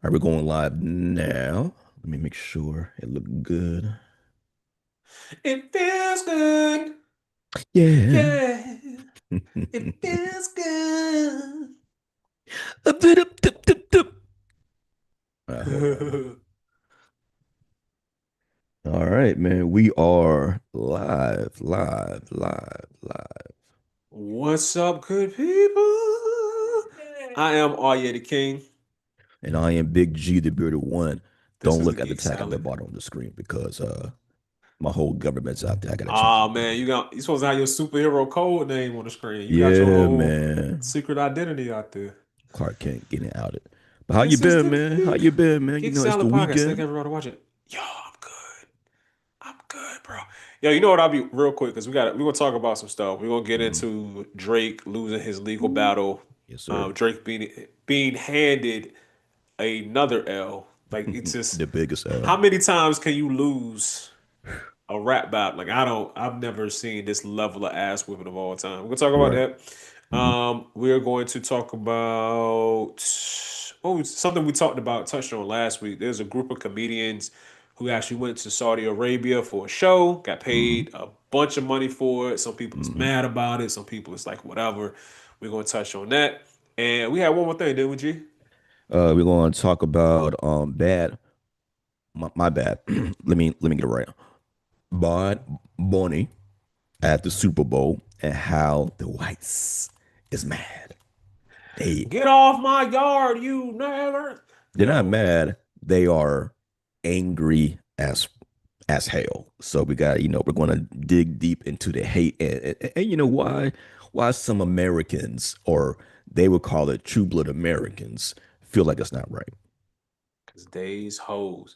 All right, we're going live now. Let me make sure it look good. It feels good. Yeah. Yeah. It feels good. All right, hold on. All right, man. We are live, live, live, live. What's up, good people? I am Arya the King. And I am Big G, the bearded one. This Don't is the look at the Geek tag at the Salad. bottom of the screen because my whole government's out there. I gotta change Ah it, man, man. you supposed to have your superhero code name on the screen. You got your Yeah, whole man. secret identity out there. Clark Kent getting outed. But how you This is been, the man? How you been, man? You Geek know, it's the Salad podcast. Thank weekend. everyone to watch it. Yo, I'm good. I'm good, bro. Yo, you know what? I'll be real quick because we're gonna talk about some stuff. We're gonna get Mhm. into Drake losing his legal battle. Yes, sir. Drake being handed another L. Like it's just The biggest how L. many times can you lose a rap battle? Like I've never seen this level of ass whipping of all time. We're gonna talk about Right. that. Hmm. We're going to talk about something we talked about, touched on last week. There's a group of comedians who actually went to Saudi Arabia for a show, got Hmm. paid a bunch of money for it. Some people is Hmm. mad about it. Some people is like whatever. We're gonna touch on that. And we had one more thing, didn't we, G? We're going to talk about bad. My bad. Let me get it right. Bad Bunny at the Super Bowl and how the whites is mad. They Get off my yard, you never. they're not Yo, mad. They are angry as hell. So we got we're going to dig deep into the hate and you know why some Americans or they would call it true blood Americans feel like it's not right. it's days hoes.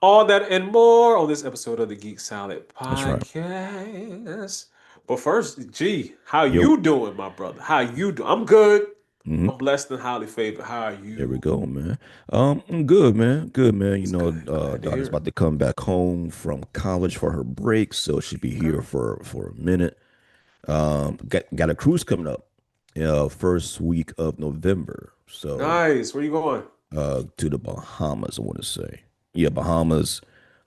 All that and more on this episode of the Geek Salad That's right. Podcast. But first, G, how Yo. you doing, my brother? How you doing? I'm good. Mhm. I'm blessed and highly favored. How are There we you? go, man. I'm good, man. Good, man. It's good. Glad to Daughter's hear it. about to come back home from college for her break, so she'll be Okay. here for a minute. Got a cruise coming up, first week of November. So, Nice. Where you going? to the Bahamas, I want to say. Yeah, Bahamas.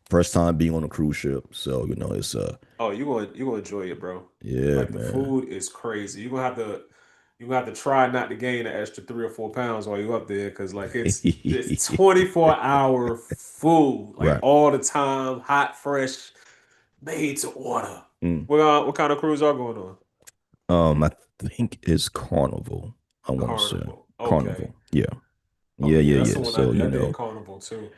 First time being on a cruise ship, so it's Oh, you gonna enjoy it, bro. yeah, Like the man. food is crazy. You gonna have to try not to gain an extra 3 or 4 pounds while you up there, cause like it's 24-hour food, like Right. all the time, hot, fresh, made to order. Mm. What kind of cruise are going on? I think it's Carnival. I want to say Carnival. Okay. Carnival. Yeah. Yeah, Okay, yeah, yeah, that's the yeah. one I So, did. I did Carnival too.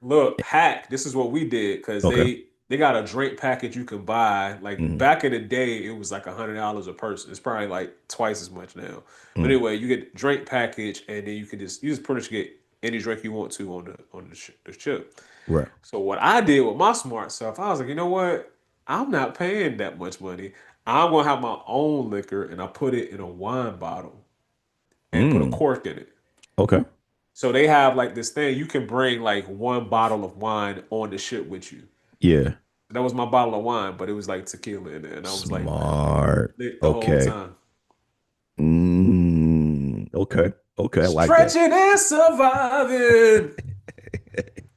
Look, hack. This is what we did because okay. they got a drink package you can buy. Like Mm, back in the day, it was like $100 a person. It's probably like twice as much now. But mm, anyway, you get drink package, and then you just pretty much get any drink you want to on the ship. right. So what I did with my smart stuff, I was like, you know what? I'm not paying that much money. I'm gonna have my own liquor, and I put it in a wine bottle and put a Mm, cork in it. okay. So they have like this thing you can bring like one bottle of wine on the ship with you. Yeah. That was my bottle of wine, but it was like tequila in there, and I was like Smart. lit the whole Okay. time. Okay. Okay. I like that. Stretching and surviving,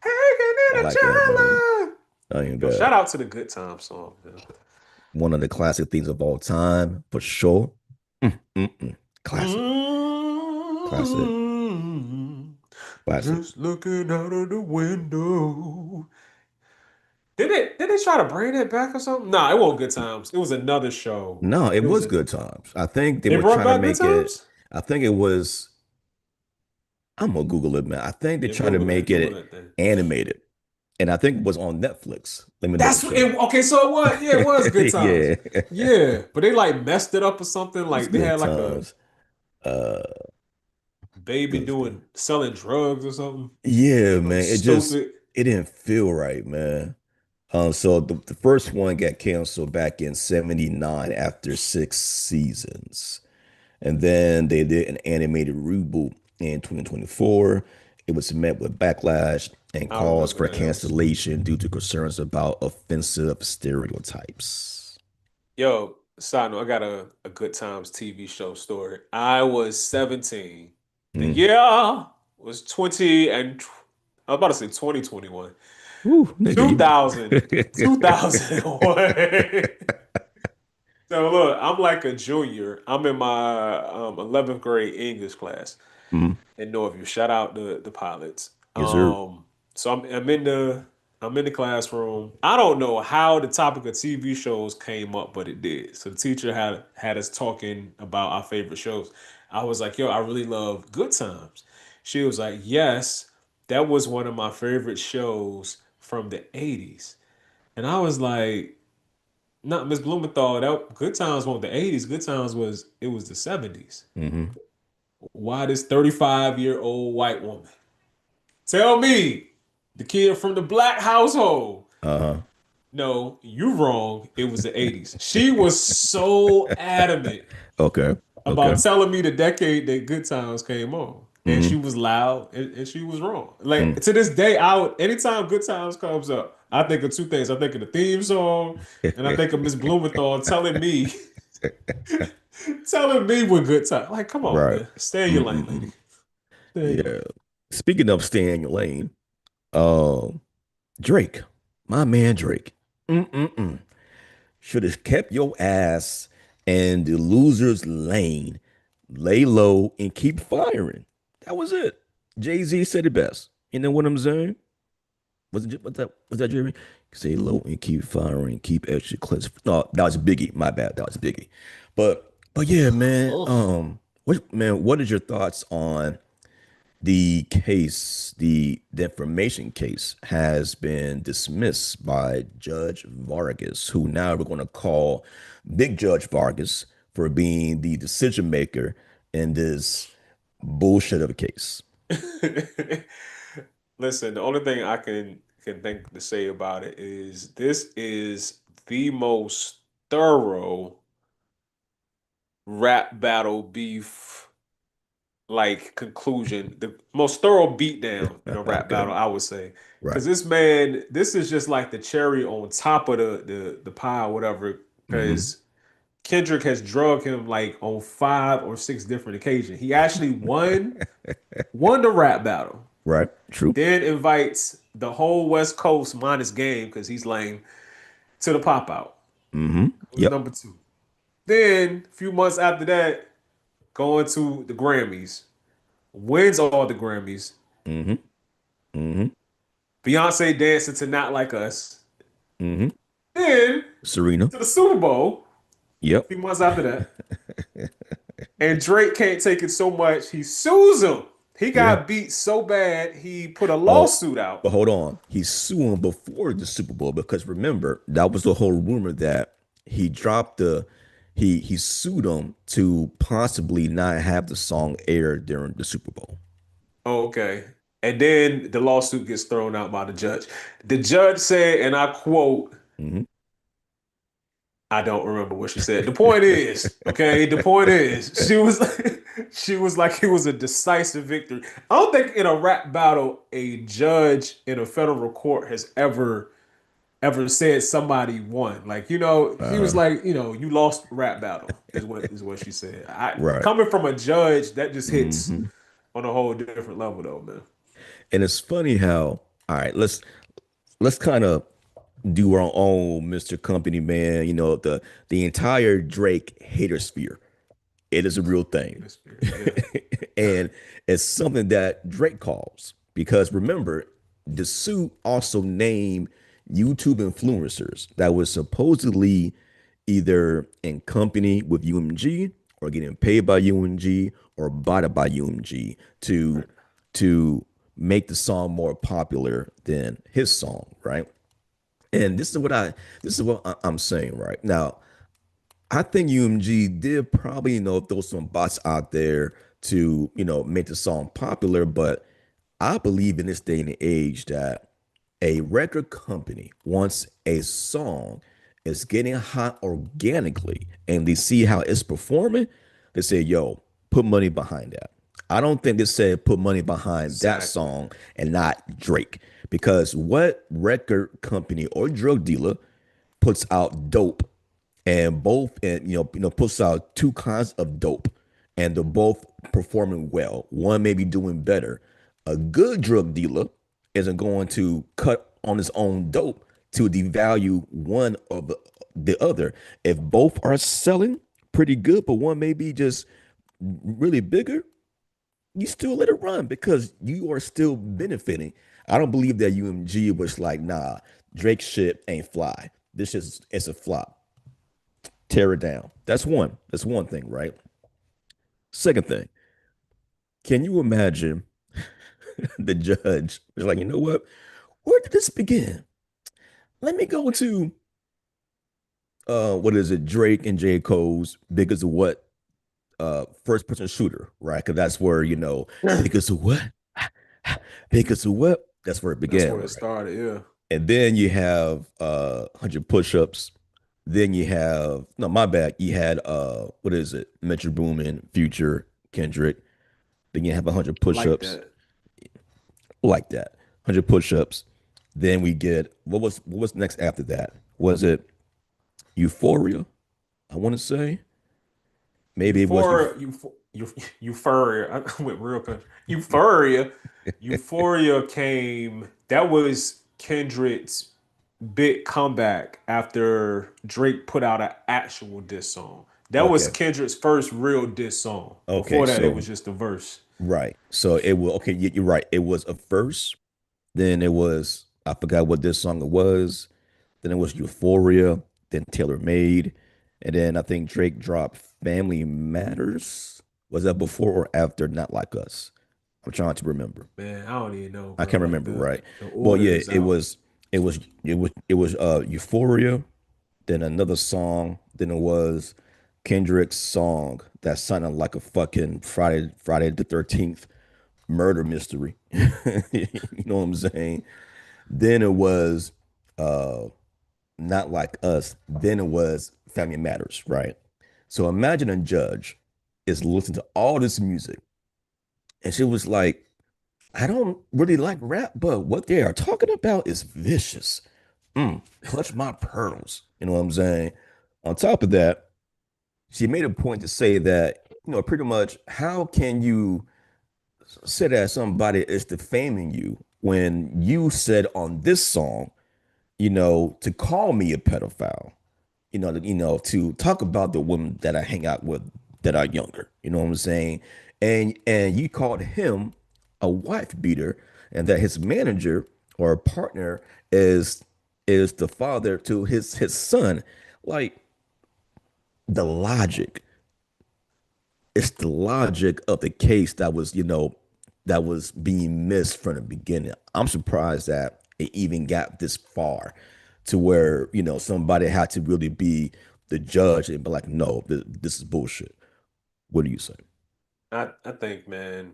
hanging I in a like that, man. jello. I ain't Yo, shout bad. out to the Good Time song, man. One of the classic things of all time, for sure. Mm. Classic. Classic. Mm, Classic. just looking out of the window. Did they try to bring it back or something? Nah, it wasn't Good Times. It was another show. No, it It was was a good times. I think they They were brought trying to back Good make it, Times? I think it was, I'm gonna Google it, man. I think they Yeah, tried to Google that. make Google it that thing. animated. And I think it was on Netflix. Let me double That's check. it. Okay, so it was. Yeah, it was Good Times. Yeah. Yeah, but they like messed it up or something. It's Like they good had like a times. Uh, baby Goofy. doing selling drugs or something. Yeah, It looked man. stupid. It didn't feel right, man. So the first one got canceled back in 79 after 6 seasons. And then they did an animated reboot in 2024. It was met with backlash and I don't calls remember for that. That was cancellation due to concerns about offensive stereotypes. yo. Side note, I got a Good Times TV show story. I was 17. The Mm, year. was 20 and I was about to say 2021. Woo, nigga, you. 2000, 2001. So look, I'm like a junior. I'm in my 11th grade English class Mhm. in Northview. Shout out the pilots. Yes, sir. So I'm in the classroom. I don't know how the topic of TV shows came up, but it did. So the teacher had us talking about our favorite shows. I was like, "Yo, I really love Good Times." She was like, "Yes, that was one of my favorite shows from the '80s." And I was like, "Not Miss Blumenthal. That Good Times wasn't the '80s. Good Times was the '70s." Hmm. Why this 35-year-old white woman? Tell me, the kid from the black household. Uh-huh. No, you wrong. It was the '80s. She was so adamant Okay. about Okay. telling me the decade that Good Times came on. And she Hmm. was loud and she was wrong. Like Mm. to this day, anytime Good Times comes up, I think of two things. I think of the theme song and I think of Miss Blumenthal telling me, telling me what good time. Like, come on, Right. man. Stay in your lane, lady. Mm-mm-mm. Stay in your Yeah. lane. Speaking of staying in your lane, um, Drake, my man Drake, mm-mm-mm, should have kept your ass in the loser's lane, lay low and keep firing. That was it. Jay-Z said it best. You know what I'm saying? Was that Jeremy? Say low and keep firing, keep extra close. No, that was Biggie. My bad. That was Biggie. But yeah, man. Oof. What is your thoughts on the case? The defamation case has been dismissed by Judge Vargas, who now we're going to call Big Judge Vargas for being the decision maker in this bullshit of a case. Listen, the only thing I can think to say about it is this is the most thorough rap battle beef like conclusion, the most thorough beatdown in a rap Okay, battle, I would say. right. Because this man, this is just like the cherry on top of the pie, or whatever. Hmm. Because Kendrick has drugged him like on 5 or 6 different occasions. He actually won the rap battle. Right. True. Then invites the whole West Coast minus Game because he's lame to the pop out. Hmm. It was Yep. number 2. Then a few months after that, going to the Grammys, wins all the Grammys. Hmm. Hmm. Beyonce dancing to Not Like Us. Hmm. Then Serena. to the Super Bowl a Yep. few months after that. And Drake can't take it so much, he sues him. He Yeah. got beat so bad, he put a Oh, lawsuit out. but hold on. He's suing before the Super Bowl because remember, that was the whole rumor that he dropped the he sued him to possibly not have the song aired during the Super Bowl. Oh, okay. And then the lawsuit gets thrown out by the judge. The judge said, and I quote, Hmm. I don't remember what she said. The point is, okay, the point is, she was like it was a decisive victory. I don't think in a rap battle a judge in a federal court has ever said somebody won. Like, he was Uh, like, you lost rap battle is what she said. I right. coming from a judge, that just hits Hmm. on a whole different level though, man. And it's funny how, all right, let's kind of do our own Mr. Company, man. You know, the entire Drake hater sphere. It is a real thing. Yeah. And it's something that Drake calls because remember, the suit also named YouTube influencers that was supposedly either in company with UMG or getting paid by UMG or bought by UMG to make the song more popular than his song, right? And this is what I'm saying right now. I think UMG did probably, throw some bots out there to, make the song popular, but I believe in this day and age that a record company, once a song is getting hot organically and they see how it's performing, they say, yo, put money behind that. I don't think they said put money behind that Exactly. song and not Drake. Because what record company or drug dealer puts out dope and puts out two kinds of dope and they're both performing well. One may be doing better. A good drug dealer isn't going to cut on his own dope to devalue one of the other. If both are selling pretty good, but one may be just really bigger, you still let it run because you are still benefiting. I don't believe that UMG was like, nah, Drake shit ain't fly. This is it's a flop. Tear it down. That's one. That's one thing, right? Second thing, can you imagine the judge was like, you know what? Where did this begin? Let me go to what is it, Drake and J. Cole's Biggest of What first person shooter, right? Because that's where, Biggest of What? Biggest of What? That's where it That's began, where it right? started. Yeah. And then you have 100 push-ups. Then you have no, my bad. You had what is it? Metro Boomin, Future, Kendrick. Then you have 100 I like push-ups that. like that. 100 push-ups. Then we get what was next after that? Was it Euphoria? I want to say maybe it was you. Euphoria. I went real country. Euphoria came. That was Kendrick's big comeback after Drake put out an actual diss song. That was Okay. Kendrick's first real diss song. Okay. Before that, it So was just a verse. right. So it will. Okay. You're right. It was a verse. Then it was. I forgot what this song it was. Then it was Euphoria. Then Taylor Made. And then I think Drake dropped Family Matters. Was that before or after Not Like Us? I'm trying to remember. Man, I don't even know, I bro. can't Like remember, the right? the But order yeah, is it out. was it was Euphoria, then another song, then it was Kendrick's song that sounded like a fucking Friday the 13th murder mystery. You know what I'm saying? Then it was uh Not Like Us. Then it was Family Matters, right? So imagine a judge is listening to all this music and she was like, I don't really like rap, but what they are talking about is vicious. Clutch my pearls. You know what I'm saying? On top of that, she made a point to say that, pretty much how can you say that somebody is defaming you when you said on this song, to call me a pedophile, to talk about the women that I hang out with that are younger. You know what I'm saying? And you called him a wife beater, and that his manager or partner is is the father to his son. Like the logic, it's the logic of the case that was being missed from the beginning. I'm surprised that it even got this far to where, somebody had to really be the judge and be like, no, this is bullshit. What do you say? I think, man,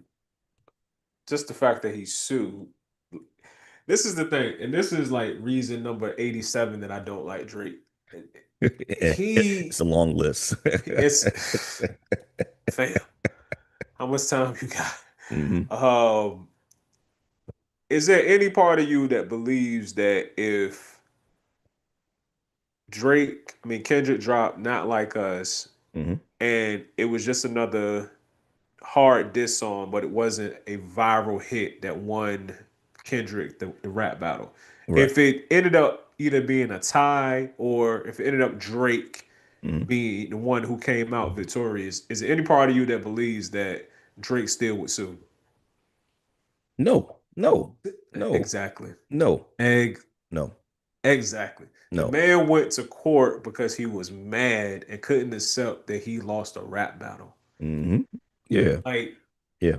just the fact that he sued. This is the thing, and this is like reason number 87 that I don't like Drake. It's He a long list. it's fam. How much time you got? Hmm. Um, is there any part of you that believes that if Kendrick dropped Not Like Us Hmm. and it was just another hard diss song, but it wasn't a viral hit that won Kendrick the rap battle. Right. If it ended up either being a tie or if it ended up Drake Hmm. being the one who came out victorious, is there any part of you that believes that Drake still would sue? No, no, no, Exactly. no, Egg. no, Exactly. The no. man went to court because he was mad and couldn't accept that he lost a rap battle. Hmm. Yeah, Like yeah.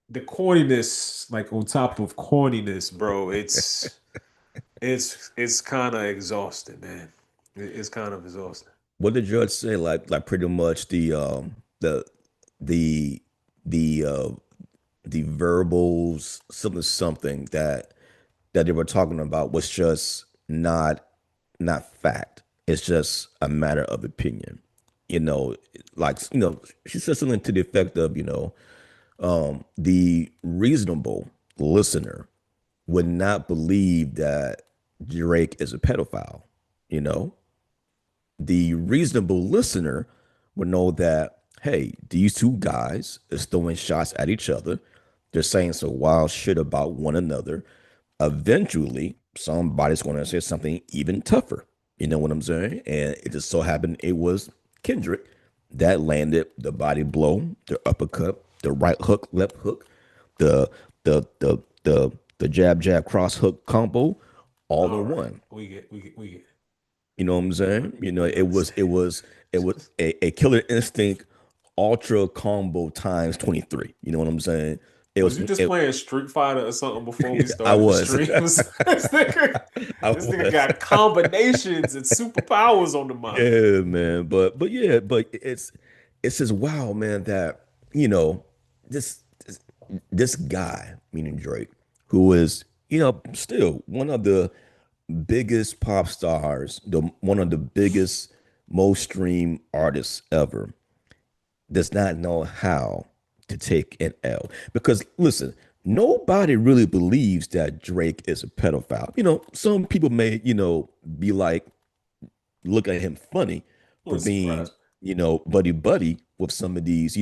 the corniness, like on top of corniness, bro, it's kind of exhausting, man. It's kind of exhausting. What did the judge say? Like pretty much the the the uh the verbals something that they were talking about was just not fact. It's just a matter of opinion. You know, like she said something to the effect of, the reasonable listener would not believe that Drake is a pedophile. You know, the reasonable listener would know that, hey, these two guys is throwing shots at each other. They're saying some wild shit about one another. Eventually, somebody's going to say something even tougher. You know what I'm saying? And it just so happened it was Kendrick that landed the body blow, the uppercut, the right hook, left hook, the the jab jab cross hook combo, all All in right, one. we get You know what I'm saying? You know, we understand. it was a Killer Instinct Ultra combo times 23. You know what I'm saying? It Was was you just it, playing Street Fighter or something before we I started the was. streams? I This nigga was. got combinations and superpowers on the mind. Yeah, man. But yeah, but it's just wow, man, that this this, this guy, meaning Drake, who is, still one of the biggest pop stars, the one of the biggest, most streamed artists ever, does not know how to take an L. Because listen, nobody really believes that Drake is a pedophile. Some people may, be like, look at him funny for Wouldn't being, surprise buddy buddy with some of these,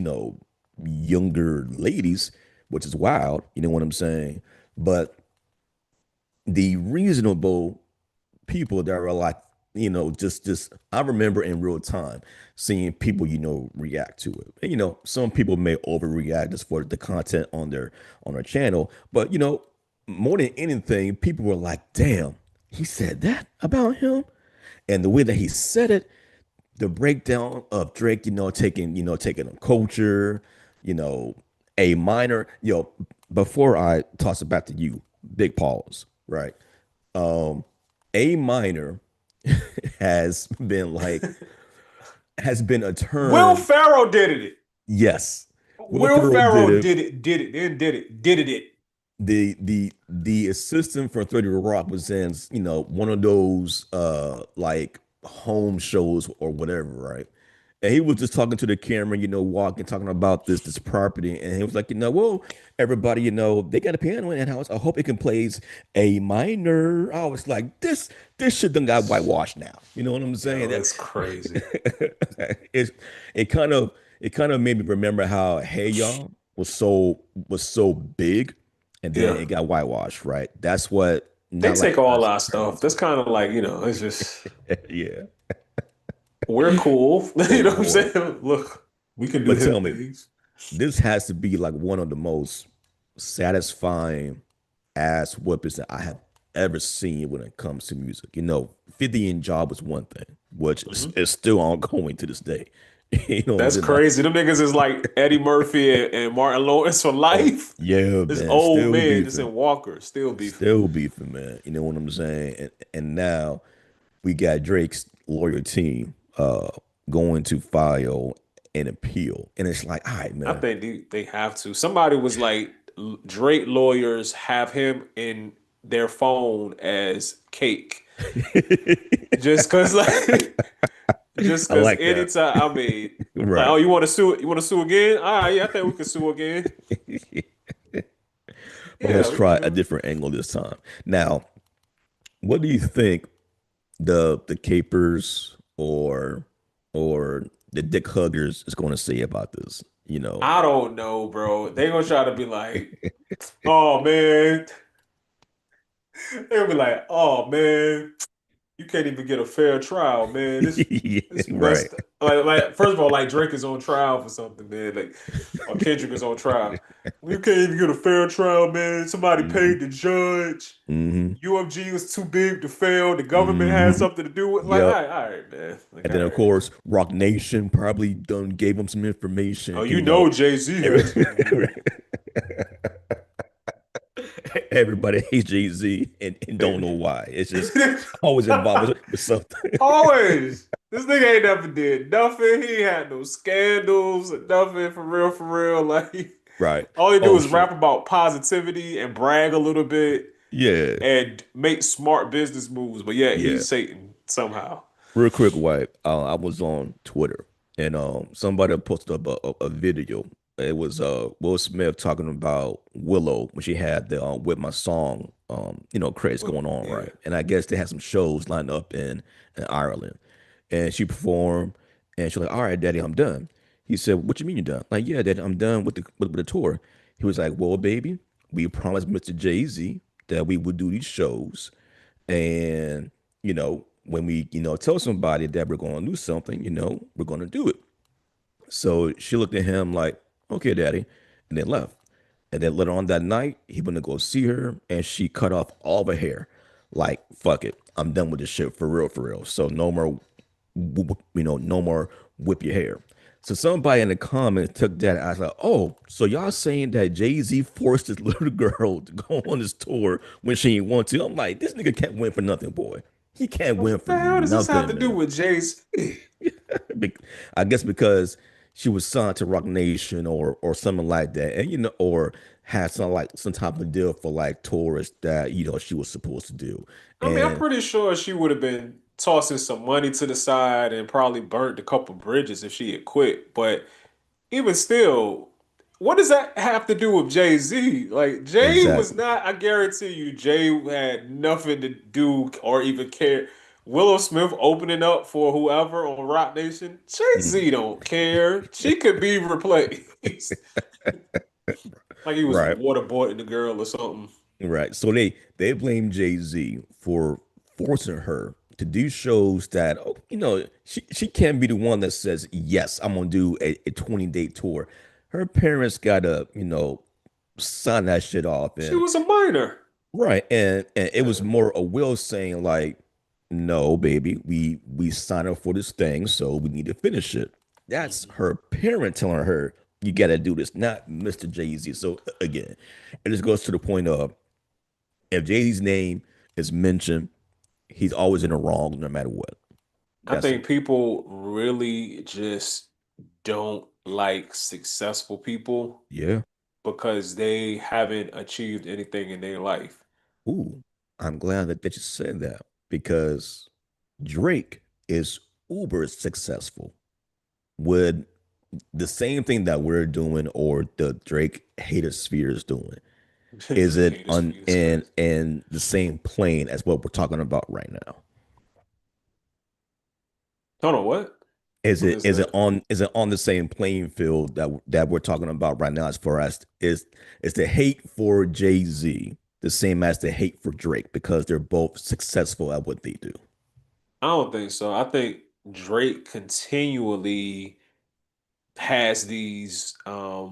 younger ladies, which is wild. You know what I'm saying? But the reasonable people that are like, just I remember in real time seeing people, react to it. And some people may overreact just for the content on their channel. But more than anything, people were like, damn, he said that about him. And the way that he said it, the breakdown of Drake, taking a culture, you know, a minor, before I toss it back to you, big pause, right? Um, a minor has been like it. has been a Will term. Ferrell did it. Yes, Will Will Ferrell did Ferrell it. did it, then did it. The assistant for 30 Rock was in, one of those like home shows or whatever, right? And he was just talking to the camera, walking, talking about this property, and he was like, well, everybody, they got a piano in that house. I hope it can plays a minor. I was like, this shit done got whitewashed now. You know what I'm saying? Yo, it's crazy. it it kind of made me remember how Hey Y'all was so big, and then Yeah. it got whitewashed, right? That's what They not like take all us our turned stuff. into. That's kind of like, it's just Yeah, we're cool. oh You know what I'm boy. saying? Look, we can do But hip tell me, things. this has to be like one of the most satisfying ass whoopers that I have ever seen when it comes to music. 50 in Job was one thing, which Mhm. is still ongoing to this day. You know what I'm That's saying? crazy. Them niggas is like Eddie Murphy and Martin Lawrence for Oh, life. yeah, This man. old Still man just beefing. in Walker, still beefing. Still beefing, man. You know what I'm saying? And now we got Drake's lawyer team going to file an appeal. And it's like, all right, I man. think they have to. Somebody was like, Drake lawyers have him in their phone as cake. Just cause like just I cause like that. anytime I mean like, oh, Right. you want to sue again? All right, yeah, I think we can sue again. But let's Yeah, we try can a do. different angle this time. Now, what do you think the capers or the dick huggers is going to say about this? I don't know, bro. They gonna try to be like, oh man. They'll be like, oh man, you can't even get a fair trial, man. Yeah, This right. messed up. Like first of all, like Drake is on trial for something, man. Like or Kendrick is on trial. You can't even get a fair trial, man. Somebody Hmm. paid the judge. Hmm. UFG was too big to fail. The government had Hmm. something to do with like, Yep. all right, man. Like, And all then of right. course, Rock Nation probably done gave him some Oh, information. you know Jay-Z had something to do with Everybody hates Jay-Z and don't know why. It's just it. always involved with something. Always. This nigga ain't never did nothing. He ain't had no scandals, nothing for real, for real. Like Right. all he do Oh is rap shit. about positivity and brag a little bit Yeah. and make smart business moves. But yeah, Yeah. he's Satan somehow. Real quick, White. I was on Twitter and somebody posted up a video. It was Will Smith talking about Willow when she had the with my song craze Well, going on, yeah. right? And I guess they had some shows lined up in Ireland. And she performed and she's like, "All right, Daddy, I'm done." He said, "What you mean you're done?" Like, "Yeah, Daddy, I'm done with the tour." He was like, well, baby, we promised Mr. Jay-Z that we would do these shows. And, when we, tell somebody that we're going to do something, we're going to do it. So she looked at him like, okay, daddy, and then left. And then later on that night, he went to go see her and she cut off all the hair. Like, fuck it. I'm done with this shit for real, for real. So no more, no more whip your hair. So somebody in the comments took that as like, oh, so y'all saying that Jay-Z forced this little girl to go on this tour when she didn't want to? I'm like, this nigga can't win for nothing, boy. He can't win What for the hell does this have to nothing, do man. with Jay-Z? I guess because she was signed to Rock Nation or something like that, and or had some type of deal for like tourists that she was supposed to do. I mean, I'm And pretty sure she would have been tossing some money to the side and probably burnt a couple bridges if she had quit. But even still, what does that have to do with Jay-Z? Like, Jay was exactly. not, I guarantee you, Jay had nothing to do or even care. Willow Smith opening up for whoever on Rock Nation, Mhm. Jay-Z don't care. She could be replaced. Like he was Right, waterboarding the girl or something. right. So they blame Jay-Z for forcing her to do shows that she can't be the one that says yes, I'm gonna do a 20-day tour. Her parents gotta sign that shit off. She And was a minor. right. And it was Yeah. more a Will saying like, no, baby, we signed up for this thing, so we need to finish it. That's Mhm. her parent telling her, you gotta do this, not Mr. Jay-Z. So again, it just goes to the point of if Jay-Z's name is mentioned, he's always in the wrong no matter what. I That's it. think people really just don't like successful people Yeah. because they haven't achieved anything in their life. Ooh, I'm glad that you said that because Drake is uber successful. Would the same thing that we're doing or the Drake hater sphere is doing, is Drake it haters on for is crazy. in the same plane as what we're talking about right now? Hold on, what? Is What it is is it that? on the same playing field that we're talking about right now as far as is the hate for Jay-Z the same as the hate for Drake because they're both successful at what they do? I don't think so. I think Drake continually has these I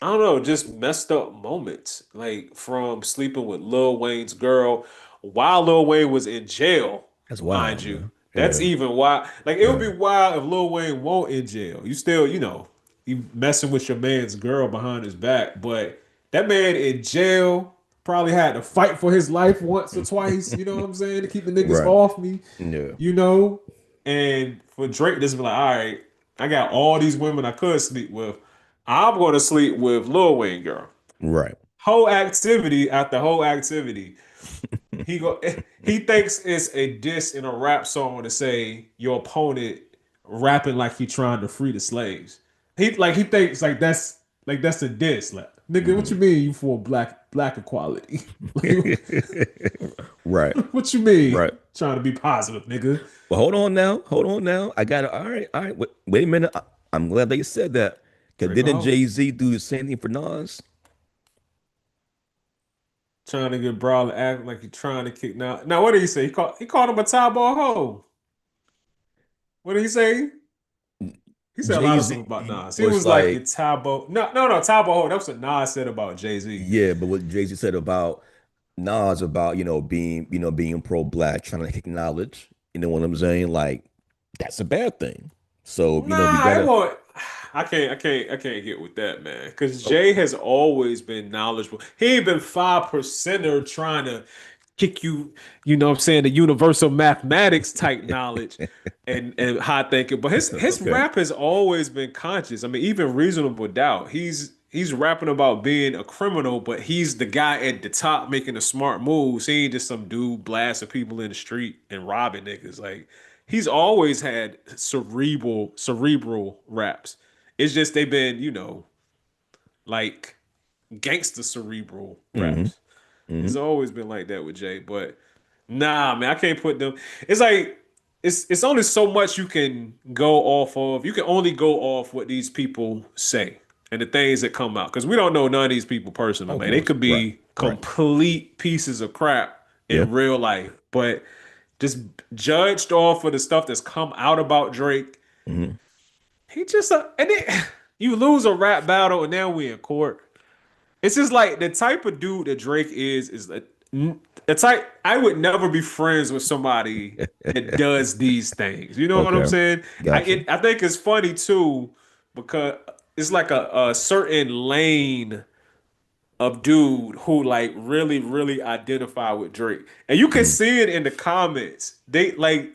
don't know, just messed up moments. Like from sleeping with Lil Wayne's girl while Lil Wayne was in jail, That's mind wild, you. man. That's Yeah. even why. Like it would Yeah. be wild if Lil Wayne won't in jail. You still, you messing with your man's girl behind his back, but that man in jail probably had to fight for his life once or twice. You know what I'm saying? To keep the niggas Right. off me. Yeah. You know. And for Drake, just be like, all right, I got all these women I could sleep with. I'm going to sleep with Lil Wayne girl. Right. Whole activity after whole activity. He go he thinks it's a diss in a rap song to say your opponent rapping like he trying to free the slaves. He thinks like that's a diss. Like, nigga, what you Mhm. mean you for black equality? Like Right. what you mean? Right. Trying to be positive, nigga. Well, hold on now. Hold on now. I got it. All right. All right. Wait a minute. I'm glad that you said that. Because Drake a didn't hoe. Jay-Z do the same thing for Nas? Trying to get Brawler acting like he trying to kick now. Now what did he say? He called him a tie ball hoe. What did he say? He said a lot of stuff about Jay-Z Nas. He was was like like, it's Tabo. No, Tabo hoe. That's what Nas said about Jay-Z. yeah, but what Jay-Z said about Nas about, being pro-black, trying to acknowledge, you know what I'm saying? Like, that's a bad thing. So, we Nah, it gotta, won't. I can't get with that, man. Because oh, Jay has always been knowledgeable. He ain't been 5%er trying to kick you, you know what I'm saying, the universal mathematics type knowledge and high thinking. But his okay. rap has always been conscious. I mean, even Reasonable Doubt, he's rapping about being a criminal, but he's the guy at the top making the smart moves. He ain't just some dude blasting people in the street and robbing niggas. Like he's always had cerebral raps. It's just they've been, like gangster cerebral Hmm. raps. Hmm. It's always been like that with Jay, but nah, man, I can't put them. It's like it's only so much you can go off of. You can only go off what these people say. and the things that come out. Because we don't know none of these people personally, Of man. They course. could Right. be Right. complete pieces of crap Yeah. in real life, but just judged off of the stuff that's come out about Drake. Hmm. He just and then you lose a rap battle, and now we in court. It's just like the type of dude that Drake is like the type I would never be friends with somebody that does these things. You know what I'm Okay. saying? Gotcha. I think it's funny too because it's like a certain lane of dude who like really identify with Drake, and you can Hmm. see it in the comments. They like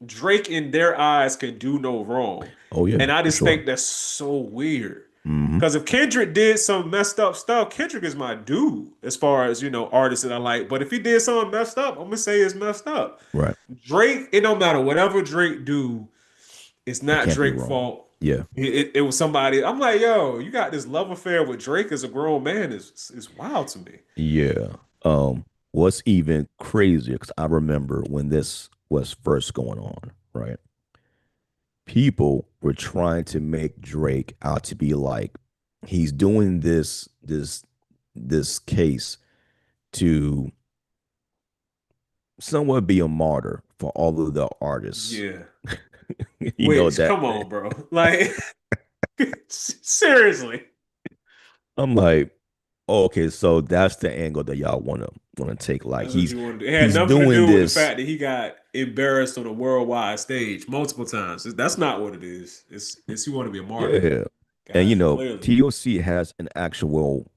Drake in their eyes can do no wrong. Oh yeah, And I for just sure. think that's so weird. Hmm. Because if Kendrick did some messed up stuff, Kendrick is my dude as far as, artists that I like. But if he did something messed up, I'm gonna say it's messed up. Right. Drake, it don't matter whatever Drake do, it's It not can't be Drake's wrong. fault. Yeah. It was somebody. I'm like, yo, you got this love affair with Drake as a grown man is wild to me. Yeah. What's even crazier, because I remember when this was first going on, right? People were trying to make Drake out to be like he's doing this case to somewhat be a martyr for all of the artists. Yeah. You know Which, that come on, bro. Like, seriously. I'm like, oh, okay, so that's the angle that y'all wanna take. Like That's what you want to do. It had he's nothing to doing do with the this. fact that he got embarrassed on a worldwide stage multiple times. That's not what it is. It's you want to be a martyr. Yeah. And Gotcha. Clearly. TOC has an actual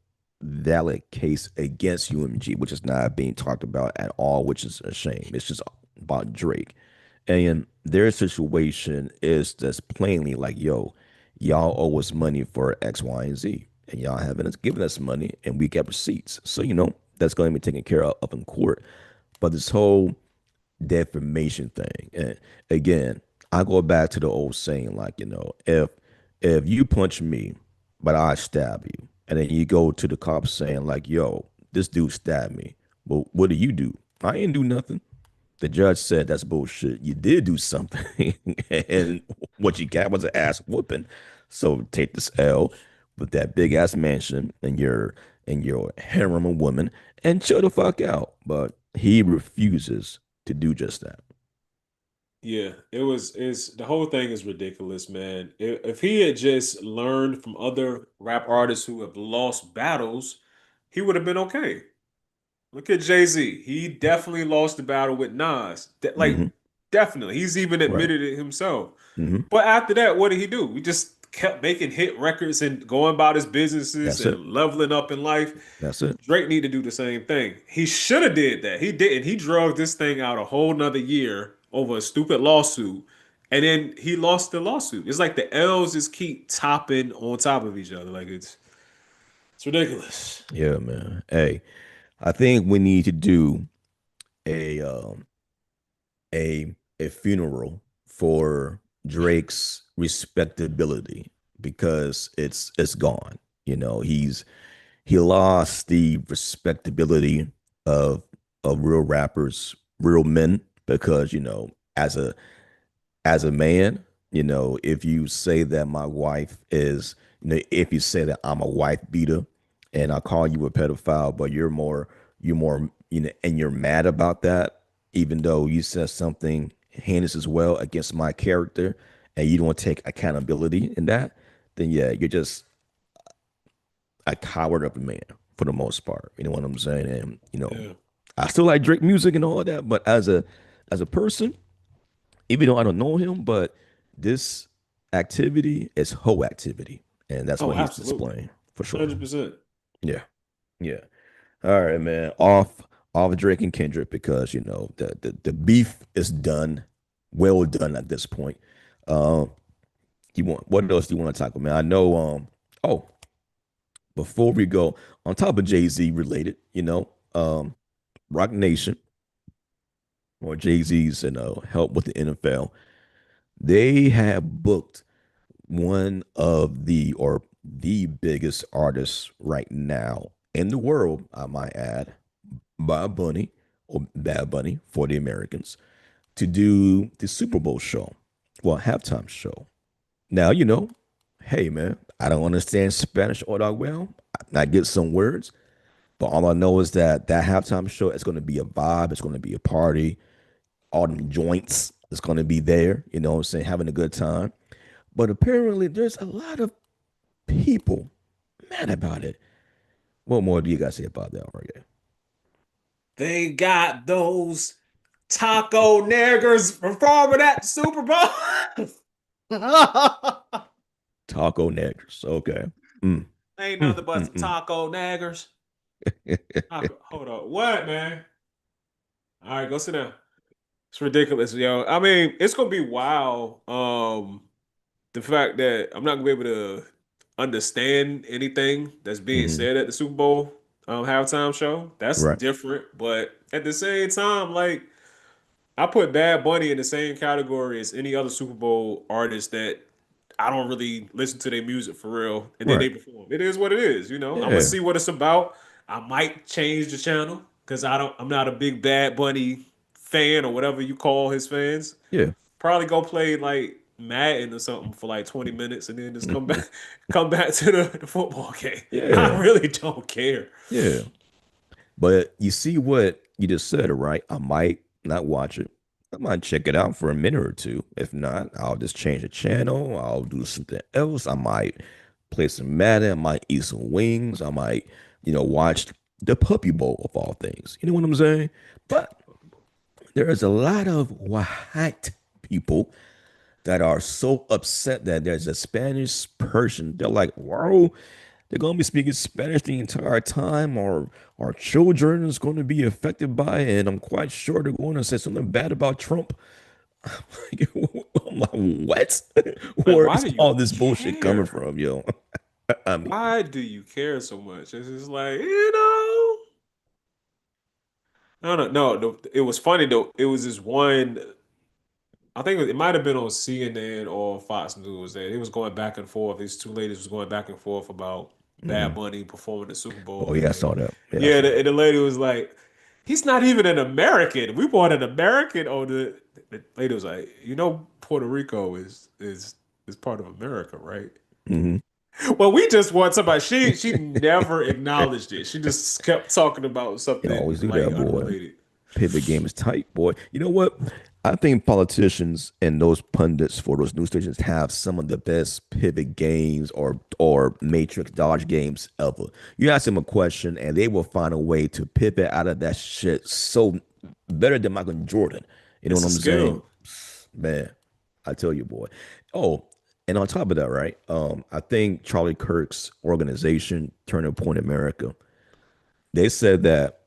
valid case against UMG, which is not being talked about at all, which is a shame. It's just about Drake. And their situation is just plainly like, yo, y'all owe us money for X, Y, and Z. And y'all haven't given us money and we get receipts. So, that's going to be taken care of in court. But this whole defamation thing. And again, I go back to the old saying, like, if you punch me, but I stab you, and then you go to the cops saying, like, yo, this dude stabbed me. Well, what do? I didn't do nothing. The judge said that's bullshit. You did do something, and what you got was an ass whooping. So take this L with that big ass mansion and your harem of woman and chill the fuck out. But he refuses to do just that. Yeah, it's the whole thing is ridiculous, man. If he had just learned from other rap artists who have lost battles, he would have been okay. Look at Jay-Z. He definitely lost the battle with Nas. Like, Hmm. definitely. He's even Right. admitted it himself. Hmm. But after that, what did he do? He just kept making hit records and going about his businesses That's it. and leveling up in life. That's it. Drake need to do the same thing. He should have did that. He didn't. He drugged this thing out a whole nother year over a stupid lawsuit. And then he lost the lawsuit. It's like the L's just keep topping on top of each other. Like it's ridiculous. Yeah, man. Hey, I think we need to do a um a funeral for Drake's respectability because it's gone. He lost the respectability of of real rappers, real men, because as a man, if you say that my wife is, if you say that I'm a wife beater and I call you a pedophile, but you're more, and you're mad about that, even though you said something heinous as well against my character and you don't take accountability in that, then yeah, you're just a coward of a man for the most part. You know what I'm saying? And Yeah. I still like Drake music and all that, but as a person, even though I don't know him, but this activity is hoe activity, and that's Oh, what he's absolutely. displaying for sure. 100%. Yeah, yeah. All right, man. Off Drake and Kendrick because the beef is done, well done at this point. Um, you want what else do you want to talk about, man? I know. Oh, before we go, on top of Jay Z related, Rock Nation or Jay Z's help with the NFL, they have booked one of the biggest artists right now in the world, I might add, Bob Bunny or Bad Bunny for the Americans to do the Super Bowl show, well, halftime show. Now, hey man, I don't understand Spanish all that well. I get some words, but all I know is that that halftime show is going to be a vibe. It's going to be a party. All them joints is going to be there. You know what I'm saying? Having a good time. But apparently, there's a lot of people mad about it. What more do you guys say about that, RJ? They got those taco niggers performing at the Super Bowl. Taco Negers. Okay. Mm, Ain't mm, nothing but some mm, taco naggers. mm. Hold on. What, man? All right, go sit down. It's ridiculous, yo. I mean, it's gonna be wild. The fact that I'm not gonna be able to understand anything that's being Hmm. said at the Super Bowl halftime show. That's Right. different, but at the same time, like I put Bad Bunny in the same category as any other Super Bowl artist that I don't really listen to their music for real, and then Right. they perform. It is what it is, you know. I'm gonna Yeah. see what it's about. I might change the channel because I'm not a big Bad Bunny fan or whatever you call his fans. Yeah. Probably go play like Madden or something for like 20 minutes and then just come back to the football game. I Yeah. really don't care. Yeah. But you see what you just said, right? I might not watch it. I might check it out for a minute or two. If not, I'll just change the channel. I'll do something else. I might play some Madden. I might eat some wings. I might, watch the Puppy Bowl of all things. You know what I'm saying? But there is a lot of white people that are so upset that there's a Spanish person. They're like, whoa, they're going to be speaking Spanish the entire time, or our children is going to be affected by it. And I'm quite sure they're going to say something bad about Trump. I'm like, what? Like, Where why is do you all this bullshit coming care? from, yo? I mean, Why do you care so much? It's just like, you know. No. It was funny though. It was this one. I think it might have been on CNN or Fox News that it was going back and forth. These two ladies was going back and forth about Bad mhm. Bunny performing the Super Oh Bowl, yeah, I and saw that. Yeah, I yeah, saw that. the lady was like, "He's not even an American. We want an American." Oh, the lady was like, "You know, Puerto Rico is part of America, right?" Hmm. Well, we just want somebody. She never acknowledged it. She just kept talking about They something always do like that, boy. unrelated. Pivot game is tight, boy. You know what? I think politicians and those pundits for those news stations have some of the best pivot games or matrix dodge games ever. You ask them a question and they will find a way to pivot out of that shit so better than Michael Jordan. You know It's what a I'm saying? skill. Man, I tell you, boy. Oh, and on top of that, right? I think Charlie Kirk's organization, Turning Point America, they said that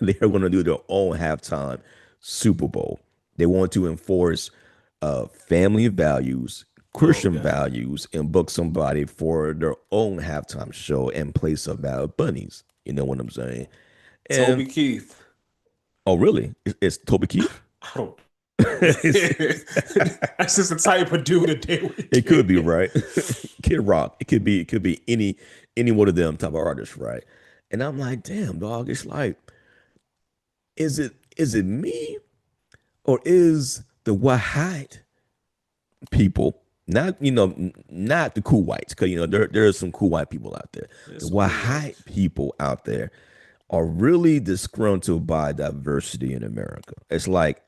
they are going to do their own halftime Super Bowl. They want to enforce family values, Christian Okay. values, and book somebody for their own halftime show in place of Bad Bunnies. You know what I'm saying? And Toby Keith. oh, really? It's Toby Keith? I don't. It's- That's just the type of dude that they would it could be get. right. Kid Rock. It could be any one of them type of artists, right? And I'm like, damn, dog. It's like, is it me or is the white people, not not the cool whites, because there are some cool white people out there. There's The some cool white whites. people out there are really disgruntled by diversity in America. It's like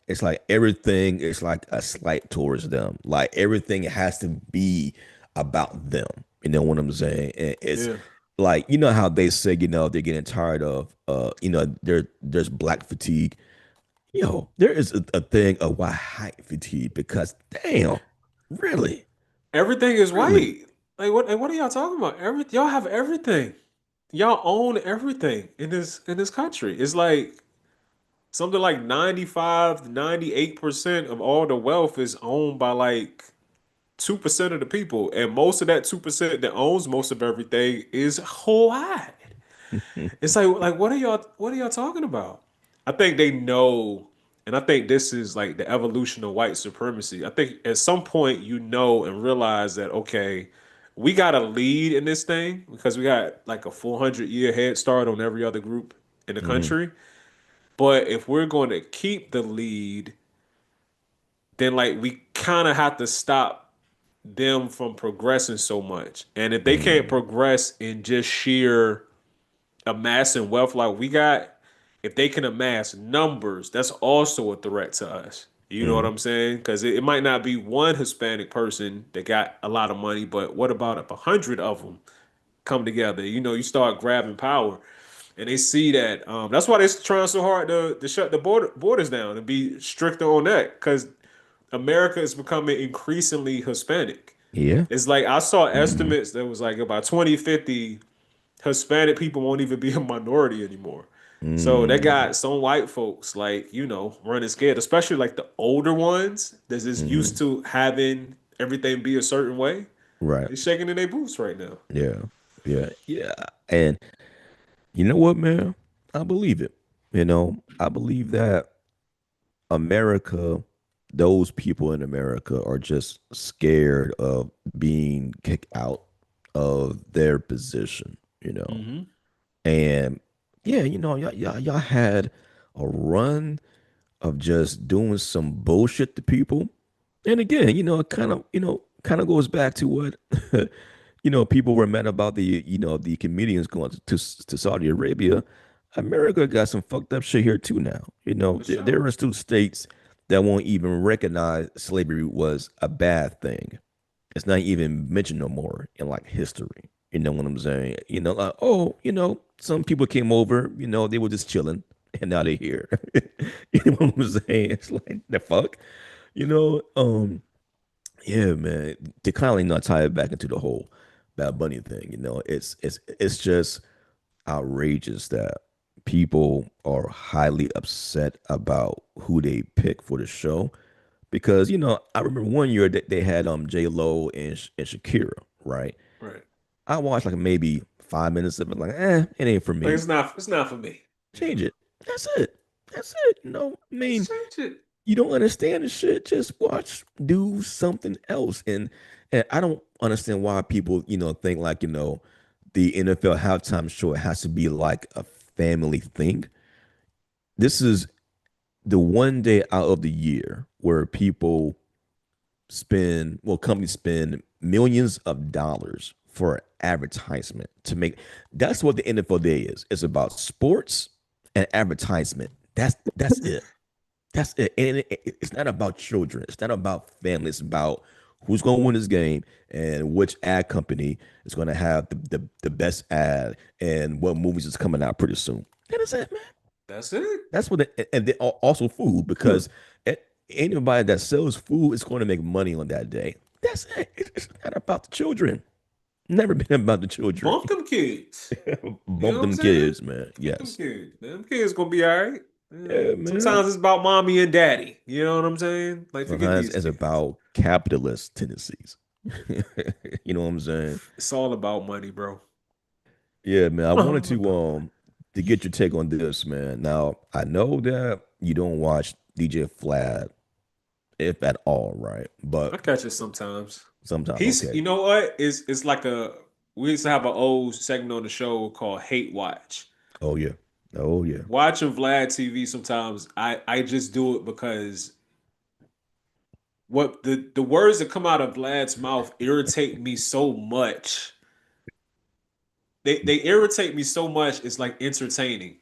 everything is like a slight towards them. Like everything has to be about them. You know what I'm saying? And it's Yeah. like how they say they're getting tired of there's black fatigue. There is a thing of white fatigue because damn, really, Everything is really. white. Like what are y'all talking about? Y'all have everything. Y'all own everything in this country. It's like something like 95 to 98% of all the wealth is owned by like 2% of the people. And most of that 2% that owns most of everything is white. It's like what are y'all talking about? I think they know, and I think this is like the evolution of white supremacy. I think at some point you know and realize that okay, we got a lead in this thing because we got like a 400-year head start on every other group in the Hmm. country. But if we're going to keep the lead, then like we kind of have to stop them from progressing so much. And if they can't Mm, progress in just sheer amassing wealth like we got, if they can amass numbers, that's also a threat to us. You know what mm, I'm saying? Because it might not be one Hispanic person that got a lot of money, but what about if 100 of them come together? You know, you start grabbing power, and they see that. That's why they're trying so hard to shut the borders down and be stricter on that. Because America is becoming increasingly Hispanic. yeah. It's like I saw Hmm. estimates that was like about 2050, Hispanic people won't even be a minority anymore. So that Mm, got some white folks like, running scared, especially like the older ones that's just used hmm. to having everything be a certain way. Right. They're shaking in their boots right now. Yeah. Yeah. Yeah. And you know what, man? I believe it. I believe that America, those people in America are just scared of being kicked out of their position. Hmm. And yeah, y'all had a run of just doing some bullshit to people. And again, it kind of goes back to what people were mad about the comedians going to Saudi Arabia. America got some fucked up shit here too now. For There sure. are still states that won't even recognize slavery was a bad thing. It's not even mentioned no more in like history. You know what I'm saying? Like, oh, some people came over, they were just chilling and now they're here. You know what I'm saying? It's like the fuck, you know? Yeah, man. To kind of not tie it back into the whole Bad Bunny thing, it's just outrageous that people are highly upset about who they pick for the show. Because, I remember one year that they had J Lo and Shakira, right? Right. I watched like maybe 5 minutes of it, like, it ain't for Like me. it's not for me. Change it. That's it. That's it. I mean, Just change it. you don't understand the shit, just watch, do something else. And I don't understand why people, think like, the NFL halftime show has to be like a family thing. This is the one day out of the year where companies spend millions of dollars for advertisement to make. That's what the NFL day is. It's about sports and advertisement. That's it. That's it. And it's not about children. It's not about family. It's about who's going to win this game and which ad company is going to have the best ad and what movies is coming out pretty soon. That is it, man. That's it. That's what, and then also food because anybody that sells food is going to make money on that day. That's it. It's not about the children. Never been about the children. Bump them kids. You know Bump what I'm them saying? kids, man. Get them Yes. kids. Them kids gonna be all right. Yeah, man. Sometimes it's about mommy and daddy. You know what I'm saying? Like forget Sometimes these it's kids. about capitalist tendencies. You know what I'm saying? It's all about money, bro. Yeah, man. I All wanted about money. to get your take on this, man. Now, I know that you don't watch DJ Vlad, if at all, right? I But catch it sometimes. sometime, okay. You know what? It's like we used to have an old segment on the show called Hate Watch. Oh yeah. Oh yeah. Watching Vlad TV sometimes I just do it because what the words that come out of Vlad's mouth irritate me so much. They irritate me so much. It's like entertaining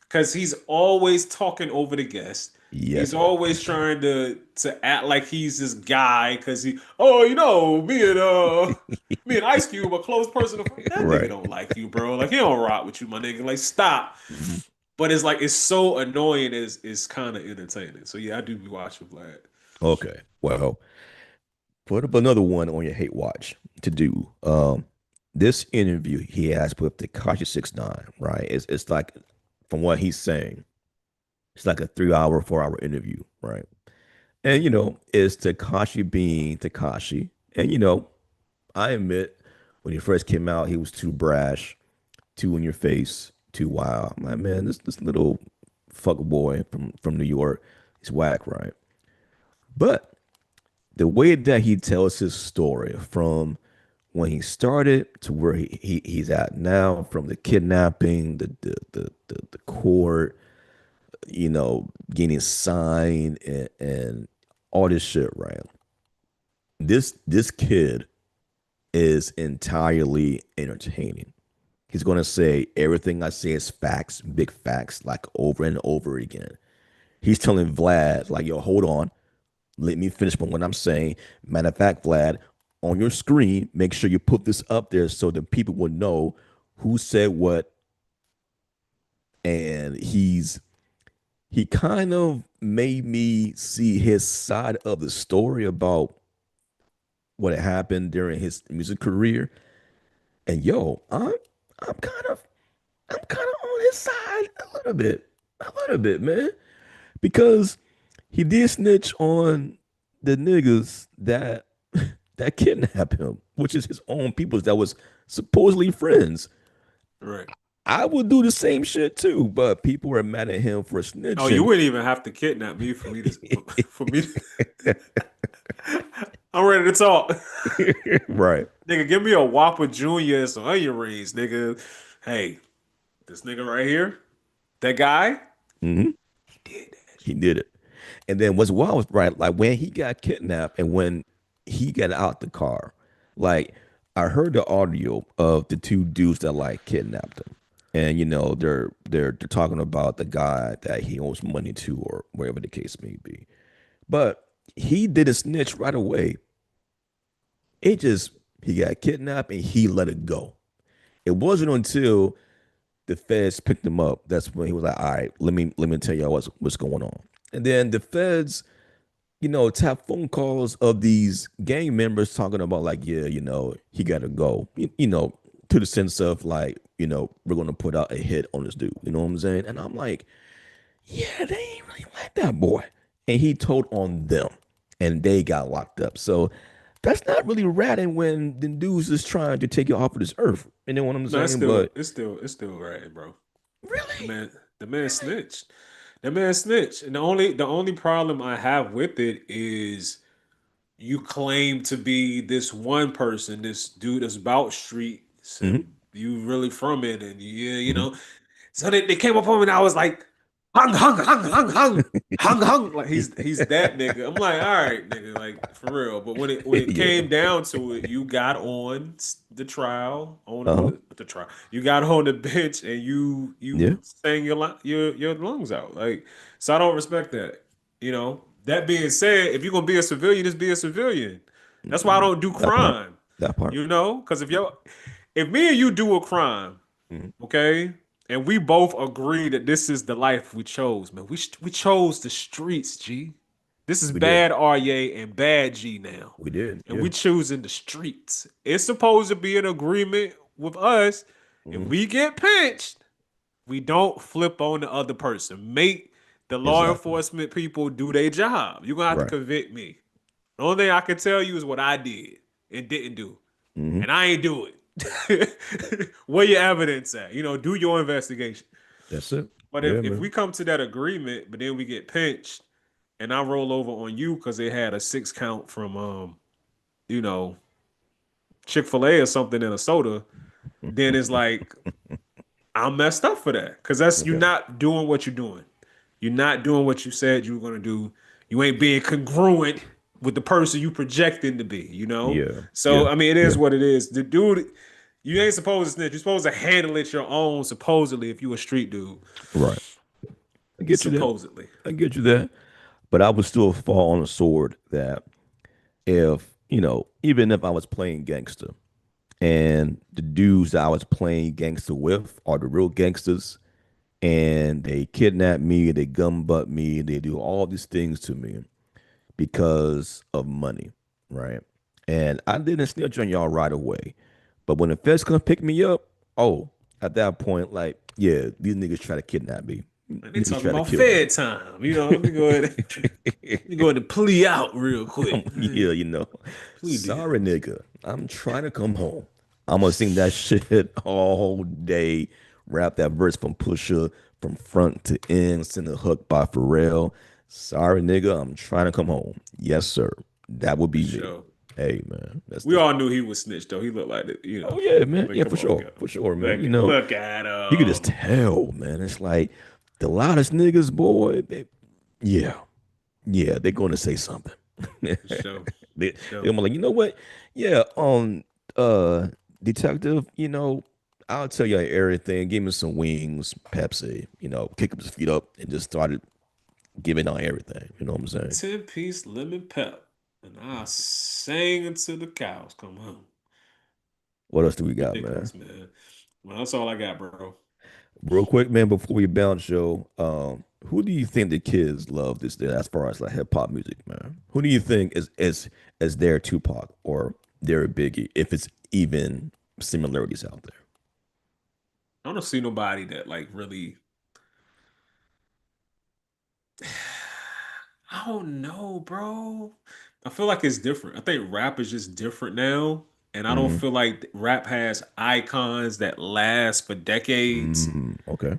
because he's always talking over the guest. Yes, He's sir. always trying to act like he's this guy because me and Ice Cube a close person. That nigga Right. don't like you, bro. Like he don't rock with you, my nigga. Like stop. Mhm. But it's like it's so annoying. It's kind of entertaining. So yeah, I do be watching Vlad. Okay. Well, put up another one on your hate watch to do. This interview he has with Tekashi 69, right? It's like from what he's saying, it's like a 3 hour, 4 hour interview, right? And it's Tekashi being Tekashi. And I admit when he first came out, he was too brash, too in your face, too wild. I'm like, man, this little fuck boy from New York, he's whack, right? But the way that he tells his story from when he started to where he's at now, from the kidnapping, the court, getting signed and all this shit, right? this kid is entirely entertaining. He's going to say everything I say is facts, big facts, like over and over again. He's telling Vlad, like, yo, hold on, let me finish what I'm saying. Matter of fact, Vlad, on your screen, make sure you put this up there so that people will know who said what. And he kind of made me see his side of the story about what had happened during his music career. And yo, I'm kind of I'm kind of on his side a little bit, man, because he did snitch on the niggas that that kidnapped him, which is his own peoples that was supposedly friends. Right. I would do the same shit too, but people were mad at him for Oh, you snitching. wouldn't even have to kidnap me for me to for me. I'm ready to talk. Right. Nigga, give me a Whopper Junior and some onion rings, nigga. Hey, this nigga right here, that guy, Hmm. he did that He shit. did it. And then what's wild was right, like when he got kidnapped and when he got out the car, like I heard the audio of the two dudes that like kidnapped him. And they're talking about the guy that he owes money to or wherever the case may be. But he did a snitch right away. It just he got kidnapped and he let it go. It wasn't until the feds picked him up that's when he was like, "All right, let me tell y'all what's going on." And then the feds, tap phone calls of these gang members talking about like, yeah, he got to go. To the sense of like, we're gonna put out a hit on this dude. You know what I'm saying? And I'm like, yeah, they ain't really like that boy. And he told on them, and they got locked up. So that's not really ratting when the dudes is trying to take you off of this earth. You know what I'm No, it's saying? still, But it's still right, bro. The really, man, the man really, snitched. The man snitched, and the only problem I have with it is you claim to be this one person, this dude that's about streets, hmm and you really from it, and yeah, hmm So they came up on me and I was like, hung. Like he's that nigga. I'm like, all right, nigga, like for real. But when it yeah, came down to it, you got on the trial on uh-huh, the trial. You got on the bench and you yeah, sang your lungs out. Like so, I don't respect that. You know. That being said, if you're gonna be a civilian, just be a civilian. That's why I mm, don't do that part, crime. that part. You know, because if me and you do a crime. Mhm. Okay? And we both agree that this is the life we chose, man. We chose the streets, G. This is We did, bad RA and bad G now. we did, And yeah. we choosing the streets. It's supposed to be an agreement with us. If Hmm. we get pinched, we don't flip on the other person. Make the law Exactly. enforcement people do their job. You're gonna have to Right. convict me. The only thing I can tell you is what I did and didn't do. Hmm. And I ain't do it. Where your evidence at? Do your investigation. That's it. But Yeah, if we man. come to that agreement, but then we get pinched, and I roll over on you because they had a 6 count from you know, Chick-fil-A or something in a soda, then it's like I'm messed up for that. Cause that's you Okay. not doing what you're doing. You're not doing what you said you were gonna do. You ain't being congruent with the person you projecting to be. Yeah, So yeah, I mean, it yeah. is what it is. The dude, you ain't supposed to snitch. You're supposed to handle it your own. Supposedly, if you a street dude, Right. I get you that. supposedly. I get you that. But I would still fall on the sword that if, even if I was playing gangster and the dudes that I was playing gangster with are the real gangsters and they kidnap me, they gun butt me, they do all these things to me because of money, right? And I didn't snitch on y'all right away. But when the feds come pick me up, oh, at that point, like, yeah, these niggas try to kidnap me. And they Niggas talking try to about kill me. Fed time. Let me go ahead. Let me go ahead and plea out real quick. Yeah, Plea deal. sorry, nigga. I'm trying to come home. I'm gonna sing that shit all day. Rap that verse from Pusha from front to end. Send a hook by Pharrell. Sorry, nigga. I'm trying to come home. Yes, sir. That would For be me. sure. Hey, man. That's We this. all knew he was snitched though. He looked like it. Oh yeah, man. Like Yeah, come for on, sure, go. for sure, man. Look at You could just him. tell, man. It's like the loudest niggas, boy. Yeah, yeah. They're gonna say something. For sure. They, For they're sure. like, you know what? Yeah, uh, detective, I'll tell you everything. Give me some wings, Pepsi, kick his feet up and just started giving on everything. You know what I'm saying? 10-piece lemon pep. And I sang until the cows come home. What else do we got, man? Ridiculous, man. Well, that's all I got, bro. Real quick, man, before we bounce, Joe, who do you think the kids love this day as far as like hip hop music, man? Who do you think is their Tupac or their Biggie, if it's even similarities out there? I don't see nobody that like really. I don't know, bro. I feel like it's different. I think rap is just different now. And I don't Mm-hmm. feel like rap has icons that last for decades Okay.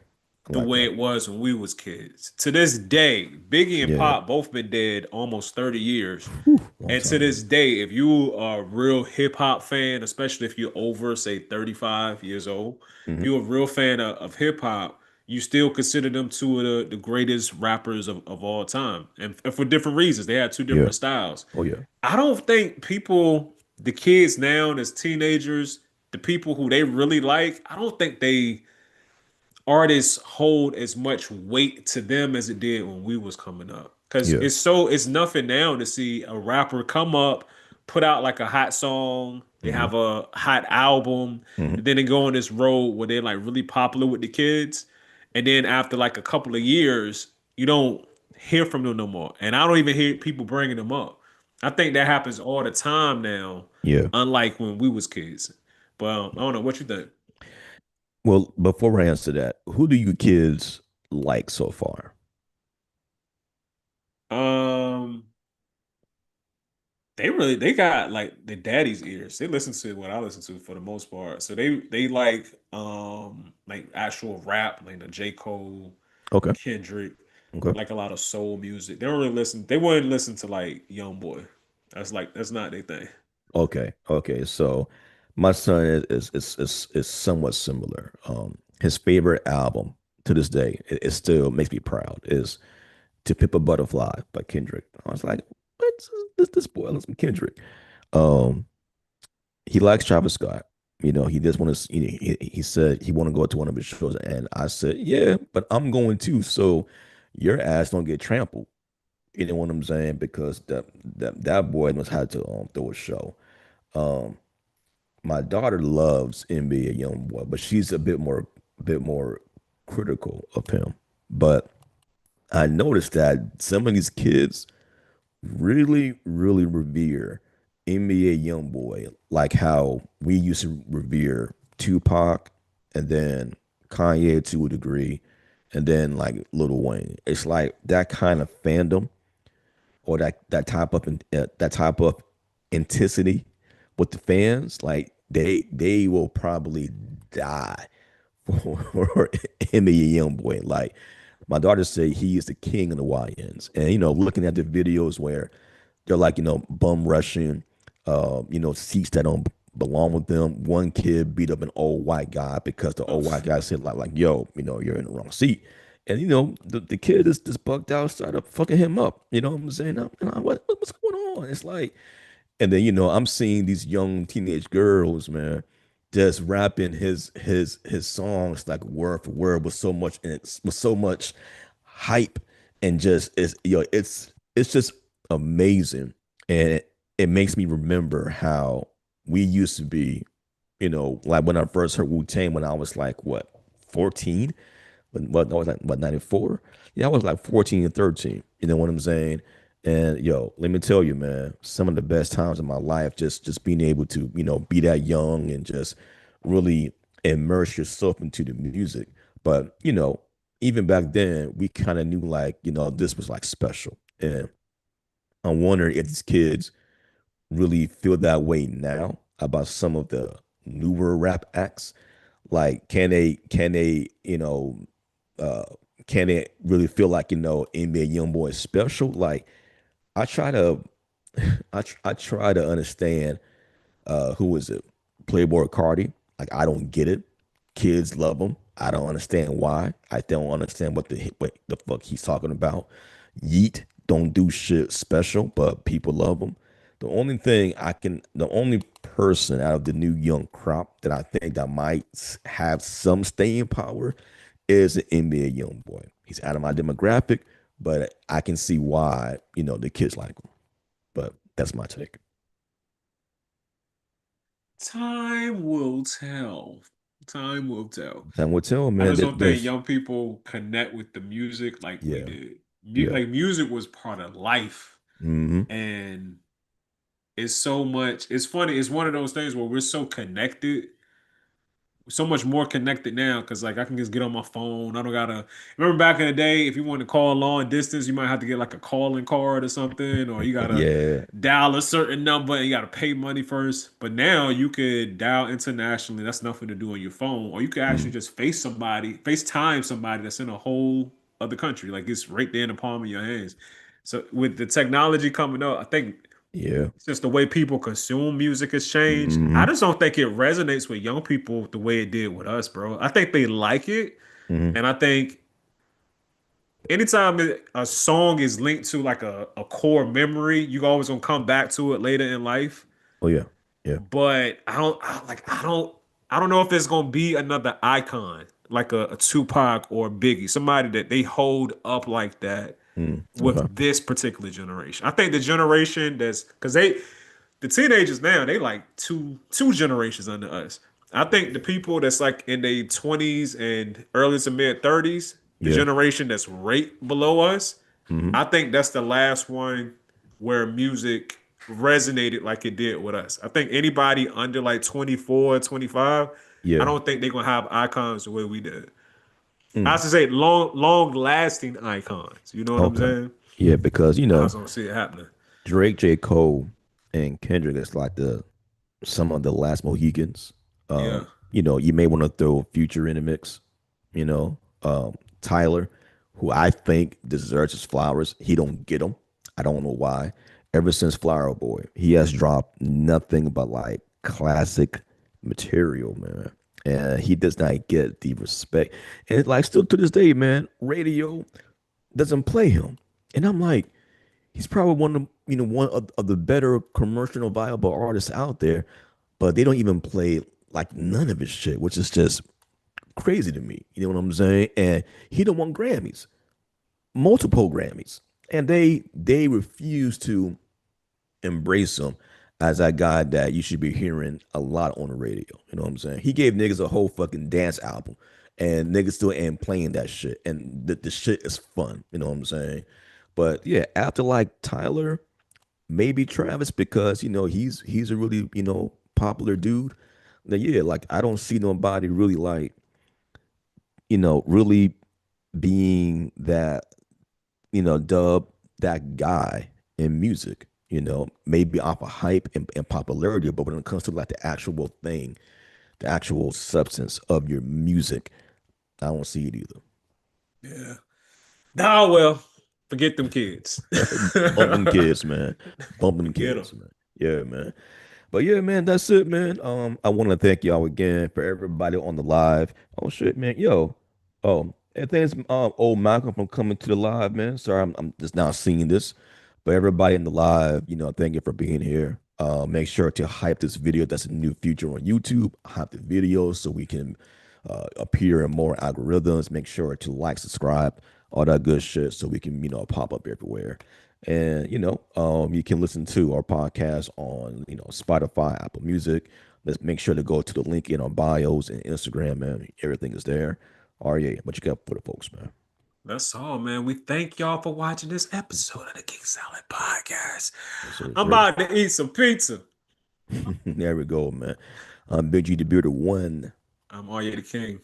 I the like way that. it was when we was kids. To this day, Biggie and Yeah. Pop both been dead almost 30 years. Whew, long And to time, man. this day, if you are a real hip hop fan, especially if you're over, say, 35 years old, if Hmm. you're a real fan of hip hop, you still consider them two of the greatest rappers of all time. And for different reasons. They had two Yeah. different styles. Oh yeah. I don't think people, the kids now, as teenagers, the people who they really like, I don't think they artists hold as much weight to them as it did when we was coming up. Cause Yeah. it's nothing now to see a rapper come up, put out like a hot song, they Hmm. have a hot album, Hmm. and then they go on this road where they're like really popular with the kids. And then after like a couple of years, you don't hear from them no more. And I don't even hear people bringing them up. I think that happens all the time now, Yeah. unlike when we was kids. But I don't know what you think. Well, before I answer that, who do you kids like so far? Um, they got like the daddy's ears. They listen to what I listen to for the most part. So they like actual rap, like the J. Cole, Okay. Kendrick, Okay. like a lot of soul music. They don't really listen, they wouldn't listen to like Young Boy. That's not their thing. Okay. Okay. So my son is somewhat similar. His favorite album to this day, it still makes me proud, is To Pimp a Butterfly by Kendrick. I was like, what's this boy loves some Kendrick. Um, he likes Travis Scott. He just want to, he said he want to go to one of his shows, and I said, yeah, but I'm going too. So your ass don't get trampled. You know what I'm saying? Because that boy must have to throw a show. Um, my daughter loves NBA YoungBoy, but she's a bit more critical of him. But I noticed that some of these kids really, really revere NBA YoungBoy, like how we used to revere Tupac and then Kanye to a degree, and then like Lil Wayne. It's like that kind of fandom or that type of intensity with the fans. Like they will probably die for NBA YoungBoy. Like my daughter say he is the king of the YNs. And looking at the videos where they're like, bum rushing, seats that don't belong with them. One kid beat up an old white guy because the Oh, old white guy said like, yo, you're in the wrong seat. And the kid is just bugged out, started fucking him up. You know what I'm saying? What's going on? It's like, and then I'm seeing these young teenage girls, man, just rapping his songs like word for word with so much and it's with so much hype and just it's just amazing. And it makes me remember how we used to be, like when I first heard Wu-Tang when I was like what, 14? What I was like what, 94? Yeah, I was like 14 and 13. You know what I'm saying? And yo, let me tell you, man, some of the best times of my life, just being able to, be that young and just really immerse yourself into the music. But, even back then, we kind of knew like, this was like special. And I'm wondering if these kids really feel that way now about some of the newer rap acts. Like, can they, uh, can it really feel like, NBA YoungBoy is special? Like, I try to, I try to understand, who is it? Playboy Cardi. Like, I don't get it. Kids love him. I don't understand why. I don't understand what the fuck he's talking about. Yeet. don't do shit special, but people love them. The only person out of the new young crop that I think that might have some staying power is an NBA young boy. He's out of my demographic, but I can see why, the kids like him. But that's my take. Time will tell. Time will tell. Time will tell, I man, just that don't think there's, young people connect with the music like we yeah, did. yeah. Like music was part of life, Hmm. and it's so much. It's funny. It's one of those things where we're so connected, so much more connected now because like I can just get on my phone. I don't gotta remember back in the day, if you want to call long distance, you might have to get like a calling card or something, or you gotta Yeah. dial a certain number and you gotta pay money first. But now you could dial internationally, that's nothing to do on your phone, or you could actually Mm, just FaceTime somebody that's in a whole other country. Like it's right there in the palm of your hands. So with the technology coming up, I think yeah. it's just the way people consume music has changed. I Hmm. just don't think it resonates with young people the way it did with us, bro. I think they like it, Hmm. and I think anytime a song is linked to like a core memory, you always gonna come back to it later in life. Oh yeah. Yeah. But I don't know if it's gonna be another icon like a Tupac or Biggie, somebody that they hold up like that Mm, okay. with this particular generation. I think the generation that's because the teenagers now they like two generations under us. I think the people that's like in their 20s and early to mid 30s, the Yeah. generation that's right below us, Hmm. I think that's the last one where music resonated like it did with us. I think anybody under like 24, 25, I Yeah. don't think they're gonna have icons the way we did. I Mm, should say long lasting icons. You know what I'm okay. saying? Yeah, because I just don't see it happening. Drake, J. Cole, and Kendrick is like the some of the last Mohicans. Yeah. You may want to throw Future in the mix. You know, Tyler, who I think deserves his flowers. He don't get them. I don't know why. Ever since Flower Boy, he has dropped nothing but like classic material, man. And he does not get the respect. And it's like still to this day, man, radio doesn't play him. And I'm like, he's probably one of the better commercial viable artists out there, but they don't even play like none of his shit, which is just crazy to me. You know what I'm saying? And he don't won Grammys, multiple Grammys, and they refuse to embrace him as that guy that you should be hearing a lot on the radio. You know what I'm saying? He gave niggas a whole fucking dance album, and niggas still ain't playing that shit, and the shit is fun. You know what I'm saying? But yeah, after like Tyler, maybe Travis, because he's a really popular dude. Then yeah, like I don't see nobody really like really being that dub that guy in music. Maybe off of hype and popularity, but when it comes to like the actual thing, the actual substance of your music, I don't see it either. Yeah. Oh well, forget them kids. Bumping kids, man. Bumping Forget them. kids, man. Yeah, man. But yeah, man, that's it, man. I want to thank y'all again for everybody on the live. Oh shit, man. Yo. And thanks old Malcolm for coming to the live, man. Sorry, I'm just now seeing this. But everybody in the live, thank you for being here. Make sure to hype this video. That's a new feature on YouTube. Hype the video so we can appear in more algorithms. Make sure to like, subscribe, all that good shit so we can, pop up everywhere. And you can listen to our podcast on Spotify, Apple Music. Let's make sure to go to the link in our bios and Instagram, man. Everything is there. Yeah, what you got for the folks, man? That's all, man. We thank y'all for watching this episode of the King Salad Podcast. Yes, sir, I'm sir. about to eat some pizza. There we go, man. Big G the Bearded One. I'm Arya the King.